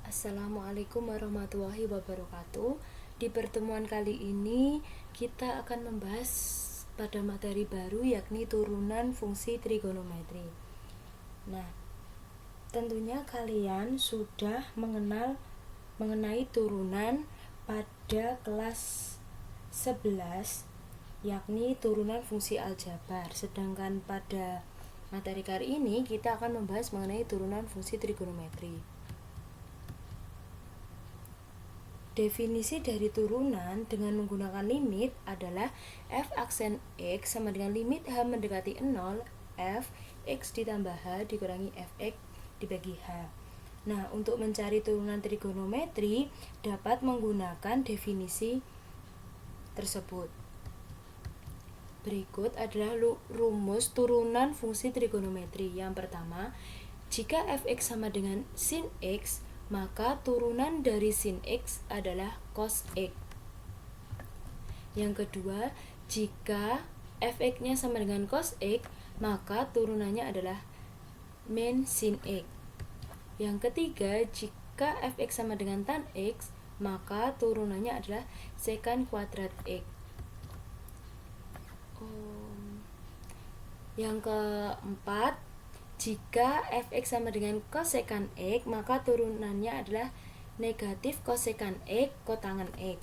Assalamualaikum warahmatullahi wabarakatuh. Di pertemuan kali ini kita akan membahas pada materi baru, yakni turunan fungsi trigonometri. Nah, tentunya kalian sudah mengenai turunan pada kelas 11, yakni turunan fungsi aljabar. Sedangkan pada materi kali ini kita akan membahas mengenai turunan fungsi trigonometri. Definisi dari turunan dengan menggunakan limit adalah f aksen x sama dengan limit h mendekati 0, f x ditambah h dikurangi fx dibagi h. Nah, untuk mencari turunan trigonometri dapat menggunakan definisi tersebut. Berikut adalah rumus turunan fungsi trigonometri. Yang pertama, jika fx sama dengan sin x, maka turunan dari sin x adalah cos x. Yang kedua, jika fx-nya sama dengan cos x, maka turunannya adalah min sin x. Yang ketiga, jika fx sama dengan tan x, maka turunannya adalah secant kuadrat x. Yang keempat, jika fx sama dengan kosekant x, maka turunannya adalah negatif kosekant x kotangan x.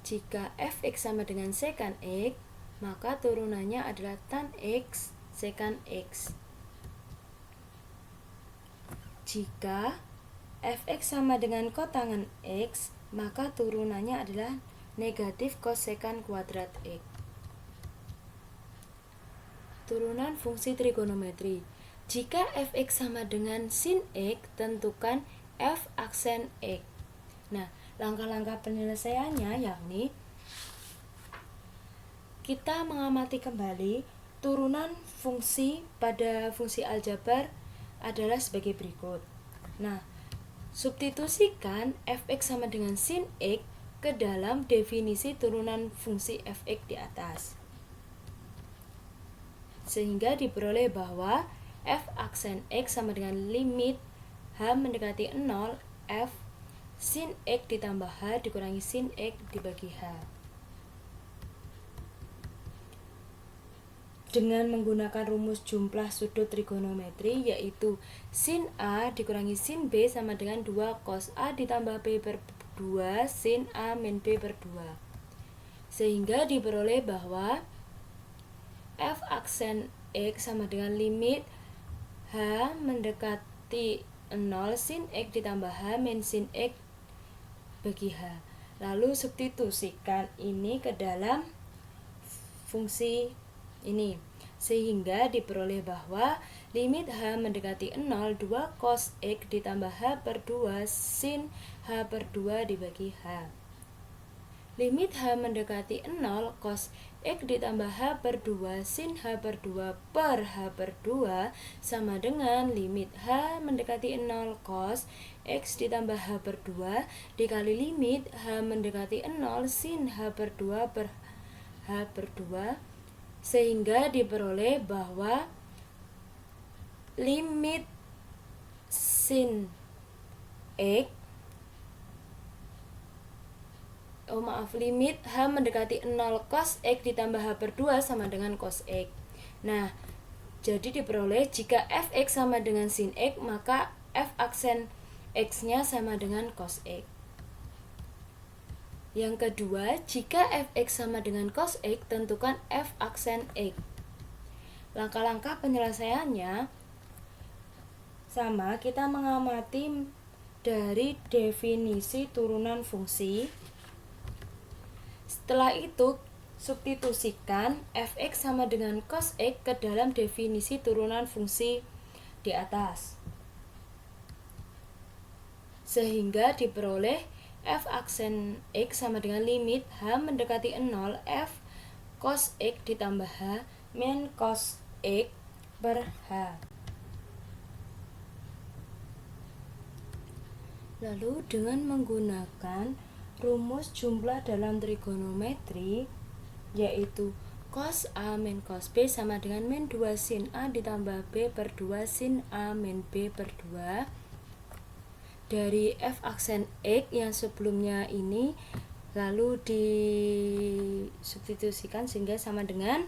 Jika fx sama dengan sekant x, maka turunannya adalah tan x sekant x. Jika fx sama dengan kotangan x, maka turunannya adalah negatif kosekant kuadrat x. Turunan fungsi trigonometri. Jika fx sama dengan sin x, tentukan f aksen x. Nah, langkah-langkah penyelesaiannya yakni kita mengamati kembali turunan fungsi pada fungsi aljabar adalah sebagai berikut. Nah, substitusikan fx sama dengan sin x ke dalam definisi turunan fungsi fx di atas, sehingga diperoleh bahwa f aksen x sama dengan limit h mendekati 0, f sin x ditambah h dikurangi sin x dibagi h. Dengan menggunakan rumus jumlah sudut trigonometri, yaitu sin a dikurangi sin b sama dengan 2 cos a ditambah b per 2 sin a min b per 2, sehingga diperoleh bahwa f aksen x sama dengan limit h mendekati 0 sin x ditambah h min sin x bagi h. Lalu substitusikan ini ke dalam fungsi ini, sehingga diperoleh bahwa limit h mendekati 0 2 cos x ditambah h per 2 sin h per 2 dibagi h. Limit h mendekati 0 cos x ditambah h per 2 sin h per 2 per h per 2 sama dengan limit h mendekati 0 cos x ditambah h per 2 dikali limit h mendekati 0 sin h per 2 per h per 2, sehingga diperoleh bahwa limit sin x limit h mendekati 0 cos x ditambah h per 2 sama dengan cos x. Nah, jadi diperoleh jika fx sama dengan sin x, maka f aksen x-nya sama dengan cos x. Yang kedua, jika fx sama dengan cos x, tentukan f aksen x. Langkah-langkah penyelesaiannya sama, kita mengamati dari definisi turunan fungsi. Setelah itu, substitusikan fx sama dengan cos x ke dalam definisi turunan fungsi di atas, sehingga diperoleh f aksen x sama dengan limit h mendekati 0 f cos x ditambah h min cos x per h. Lalu dengan menggunakan rumus jumlah dalam trigonometri, yaitu cos a min cos b sama dengan min 2 sin a ditambah b per 2 sin a min b per 2, dari f aksen X yang sebelumnya ini lalu disubstitusikan sehingga sama dengan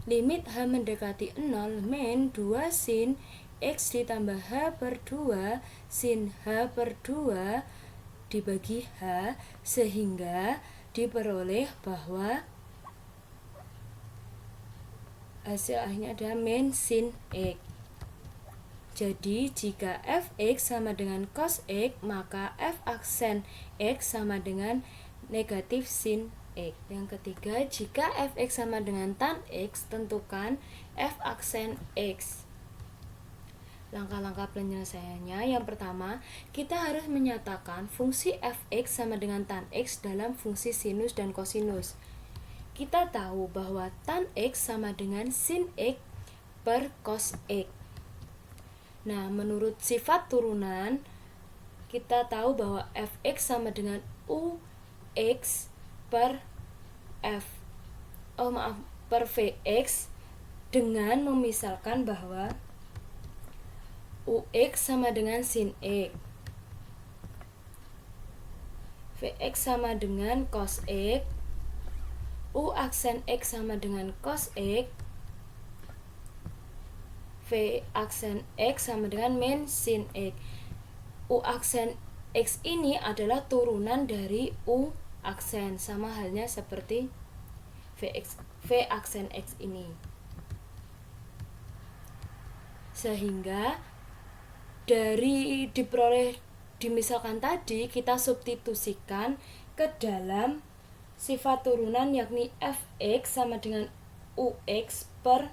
limit H mendekati 0 min 2 sin X ditambah H per 2 sin H per 2 dibagi H, sehingga diperoleh bahwa hasil akhirnya adalah min sin X. Jadi jika fx sama dengan cos X, maka f aksen X sama dengan negatif sin X. Yang ketiga, jika fx sama dengan tan X, tentukan f aksen X. Langkah-langkah penyelesaiannya, yang pertama, kita harus menyatakan fungsi fx sama dengan tan X dalam fungsi sinus dan kosinus. Kita tahu bahwa tan X sama dengan sin X per cos X. Nah, menurut sifat turunan, kita tahu bahwa fx sama dengan ux per per vx, dengan memisalkan bahwa ux sama dengan sin x, vx sama dengan cos x, u aksen x sama dengan cos x, V aksen X sama dengan min sin X. U aksen X ini adalah turunan dari U aksen, sama halnya seperti V aksen X ini. Sehingga dari diperoleh dimisalkan tadi, kita substitusikan ke dalam sifat turunan, yakni Fx sama dengan Ux per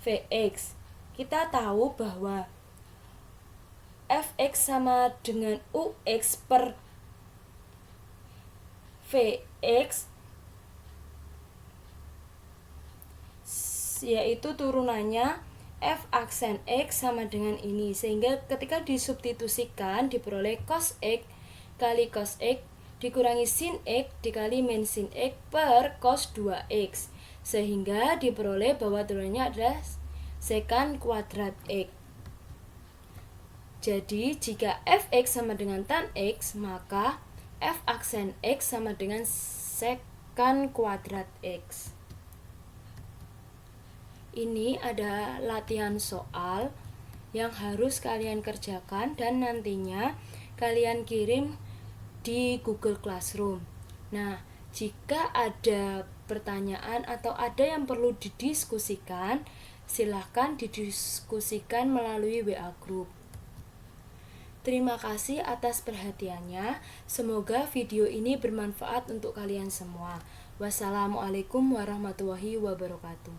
Vx. Kita tahu bahwa Fx sama dengan Ux per Vx, yaitu turunannya f aksen X sama dengan ini, sehingga ketika disubstitusikan diperoleh cos X kali cos X dikurangi sin X dikali min sin X per cos 2X, sehingga diperoleh bahwa turunannya adalah secant kuadrat X. Jadi jika fx sama dengan tan X, maka f aksen X sama dengan secant kuadrat X. Ini ada latihan soal yang harus kalian kerjakan dan nantinya kalian kirim di Google Classroom. Nah, jika ada pertanyaan atau ada yang perlu didiskusikan, silahkan didiskusikan melalui WA Group. Terima kasih atas perhatiannya. Semoga video ini bermanfaat untuk kalian semua. Wassalamualaikum warahmatullahi wabarakatuh.